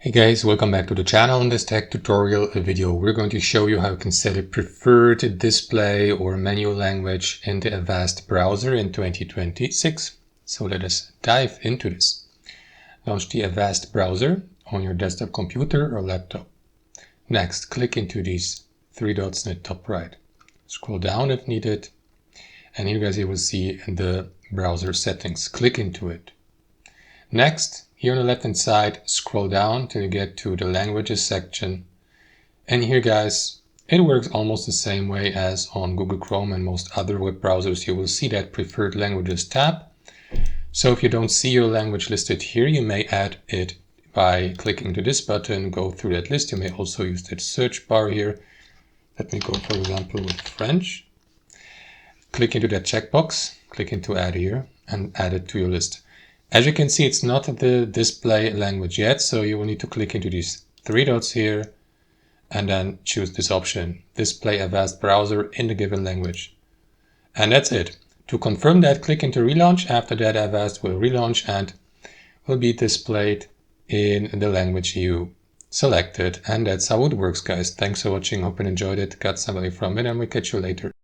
Hey guys, welcome back to the channel. In this tech tutorial video, we're going to show you how you can set a preferred display or menu language in the Avast browser in 2026. So let us dive into this. Launch the Avast browser on your desktop computer or laptop. Next, click into these three dots in the top right. Scroll down if needed. And here guys, you will see the browser settings. Click into it. Next, here on the left hand side, scroll down till you get to the languages section. And here guys, it works almost the same way as on Google Chrome and most other web browsers. You will see that preferred languages tab. So if you don't see your language listed here, you may add it by clicking to this button, go through that list. You may also use that search bar here. Let me go, for example, with French. Click into that checkbox, click into add here and add it to your list. As you can see, it's not the display language yet, so you will need to click into these three dots here and then choose this option, display Avast browser in the given language. And that's it. To confirm that, click into relaunch. After that, Avast will relaunch and will be displayed in the language you selected. And that's how it works, guys. Thanks for watching. Hope you enjoyed it, got some value from it, and we'll catch you later.